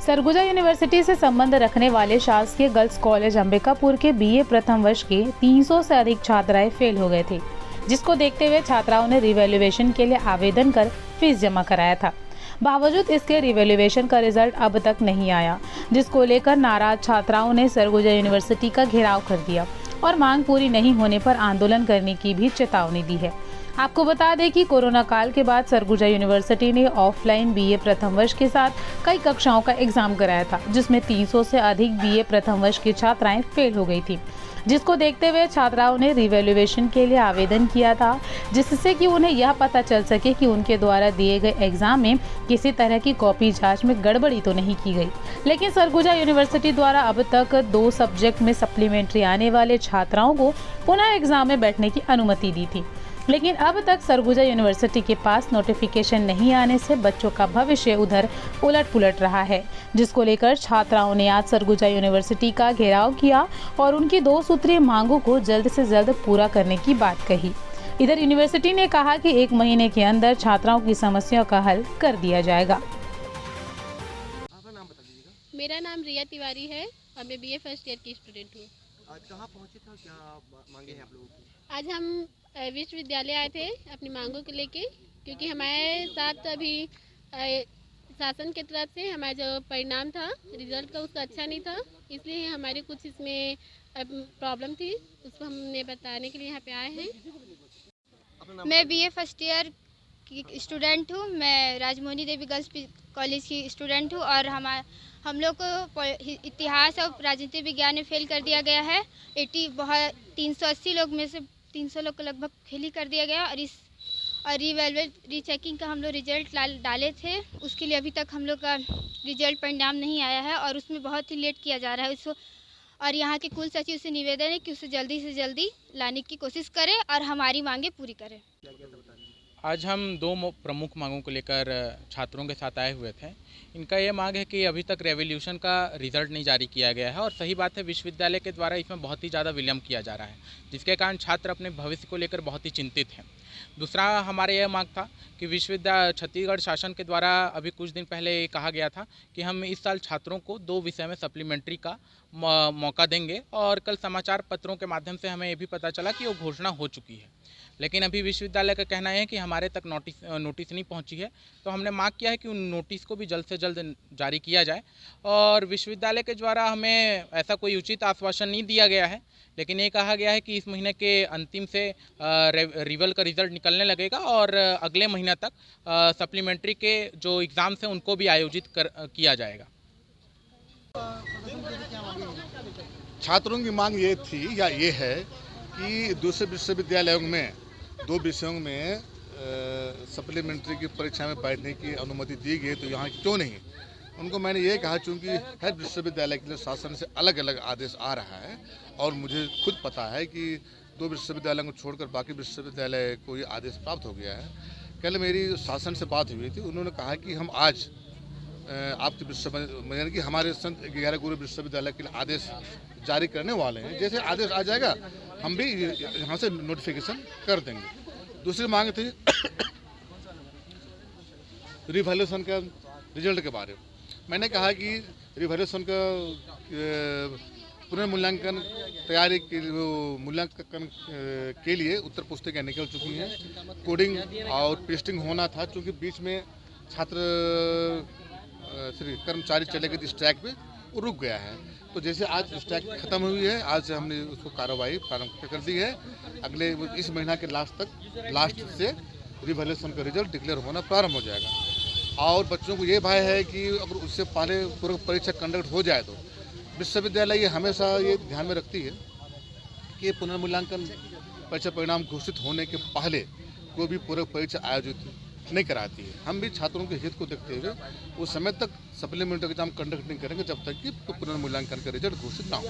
Surguja university से संबंध रखने वाले शासकीय गर्ल्स कॉलेज अंबिकापुर के बीए प्रथम वर्ष के 300 से अधिक छात्राएं फेल हो गए थे, जिसको देखते हुए छात्राओं ने रिवैल्यूएशन के लिए आवेदन कर फीस जमा कराया था। बावजूद इसके रिवैल्यूएशन का रिजल्ट अब तक नहीं आया, जिसको लेकर नाराज छात्राओं ने सरगुजा यूनिवर्सिटी का घेराव कर दिया और मांग पूरी नहीं होने पर आंदोलन करने की भी चेतावनी दी है। आपको बता दें कि कोरोना काल के बाद सरगुजा यूनिवर्सिटी ने ऑफलाइन बीए प्रथम वर्ष के साथ कई कक्षाओं का एग्जाम कराया था, जिसमें 300 से अधिक बीए प्रथम वर्ष की छात्राएं फेल हो गई थी, जिसको देखते हुए छात्राओं ने रिवैल्यूएशन के लिए आवेदन किया था, जिससे कि उन्हें यह पता चल सके कि उनके द्वारा दिए गए एग्जाम में किसी तरह की कॉपी जांच में गड़बड़ी तो नहीं की गई। लेकिन सरगुजा यूनिवर्सिटी द्वारा अब तक 2 सब्जेक्ट में सप्लीमेंट्री आने वाले छात्राओं को पुनः एग्जाम में बैठने की अनुमति दी थी, लेकिन अब तक सरगुजा यूनिवर्सिटी के पास नोटिफिकेशन नहीं आने से बच्चों का भविष्य उधर उलट-पुलट रहा है, जिसको लेकर छात्राओं ने आज सरगुजा यूनिवर्सिटी का घेराव किया और उनकी 2 सूत्रीय मांगों को जल्द से जल्द पूरा करने की बात कही। इधर यूनिवर्सिटी ने कहा कि 1 महीने के अंदर छात्राओं की समस्या का हल कर दिया जाएगा। मेरा नाम रिया तिवारी है और मैं बीए फर्स्ट ईयर की स्टूडेंट हूँ। आज कहाँ पहुँचे थे, क्या मांगे हैं आप लोगों की? आज हम विश्वविद्यालय आए थे अपनी मांगों को लेके, क्योंकि हमारे साथ अभी शासन की तरफ से हमारा जो परिणाम था रिजल्ट का उसका अच्छा नहीं था, इसलिए हमारी कुछ इसमें प्रॉब्लम थी, उसको हमने बताने के लिए यहाँ पे आए हैं। मैं बीए फर्स्ट ईयर की स्टूडेंट हूँ। मैं राजमोहनी देवी गर्ल्स कॉलेज की स्टूडेंट हूँ और हम लोग को इतिहास और राजनीति विज्ञान में फेल कर दिया गया है। 380 लोग में से 300 लोग को लगभग फेल ही कर दिया गया और रीचेकिंग का हम लोग रिजल्ट डाले थे, उसके लिए अभी तक हम लोग का रिजल्ट परिणाम नहीं आया है और उसमें बहुत ही लेट किया जा रहा है उसको। और यहाँ के कुल सचिव से निवेदन है कि उसे जल्दी से जल्दी लाने की कोशिश करें और हमारी मांगे पूरी करें। आज हम 2 प्रमुख मांगों को लेकर छात्रों के साथ आए हुए थे। इनका ये मांग है कि अभी तक रेवोल्यूशन का रिज़ल्ट नहीं जारी किया गया है और सही बात है, विश्वविद्यालय के द्वारा इसमें बहुत ही ज़्यादा विलम्ब किया जा रहा है, जिसके कारण छात्र अपने भविष्य को लेकर बहुत ही चिंतित हैं। दूसरा हमारा यह मांग था कि छत्तीसगढ़ शासन के द्वारा अभी कुछ दिन पहले कहा गया था कि हम इस साल छात्रों को 2 विषय में सप्लीमेंट्री का मौका देंगे और कल समाचार पत्रों के माध्यम से हमें ये भी पता चला कि वो घोषणा हो चुकी है, लेकिन अभी विश्वविद्यालय का कहना है कि हमारे तक नोटिस नहीं पहुंची है। तो हमने मांग किया है कि उन नोटिस को भी जल्द से जल्द जारी किया जाए और विश्वविद्यालय के द्वारा हमें ऐसा कोई उचित आश्वासन नहीं दिया गया है, लेकिन ये कहा गया है कि इस महीने के अंतिम से रिवल का रिज़ल्ट निकलने लगेगा और अगले महीने तक सप्लीमेंट्री के जो एग्ज़ाम्स हैं उनको भी आयोजित किया जाएगा। छात्रों की मांग ये थी या ये है कि दूसरे विश्वविद्यालयों में 2 विषयों में सप्लीमेंट्री की परीक्षा में बैठने की अनुमति दी गई, तो यहाँ क्यों नहीं? उनको मैंने ये कहा, चूँकि हर विश्वविद्यालय के लिए शासन से अलग अलग आदेश आ रहा है और मुझे खुद पता है कि 2 विश्वविद्यालयों को छोड़कर बाकी विश्वविद्यालय को ये आदेश प्राप्त हो गया है। कल मेरी शासन से बात हुई थी, उन्होंने कहा कि हम आज आपके विश्वविद्यालय यानी कि हमारे संत 11 गुरु विश्वविद्यालय के लिए आदेश जारी करने वाले हैं। जैसे आदेश आ जाएगा हम भी यहाँ से नोटिफिकेशन कर देंगे। दूसरी मांग थी रिवैल्यूएशन का रिजल्ट के बारे में। मैंने कहा कि रिवैल्यूएशन का पुनर्मूल्यांकन तैयारी के मूल्यांकन के लिए उत्तर पुस्तिकाएं निकल चुकी हैं। कोडिंग और पेस्टिंग होना था, क्योंकि बीच में कर्मचारी चले गए स्ट्राइक पे, वो रुक गया है। तो जैसे आज स्ट्राइक खत्म हुई है, आज से हमने उसको कार्रवाई प्रारंभ कर दी है। अगले इस महीना के लास्ट से रिवैल्यूएशन का रिजल्ट डिक्लेयर होना प्रारंभ हो जाएगा और बच्चों को ये भय है कि अगर उससे पहले पूर्व परीक्षा कंडक्ट हो जाए तो विश्वविद्यालय ये हमेशा ये ध्यान में रखती है कि पुनर्मूल्यांकन परीक्षा परिणाम घोषित होने के पहले कोई भी पूर्व परीक्षा आयोजित नहीं कराती है। हम भी छात्रों के हित को देखते हुए उस समय तक सप्लीमेंट्री एग्जाम कंडक्ट नहीं करेंगे जब तक कि पुनर्मूल्यांकन का रिजल्ट घोषित ना हो।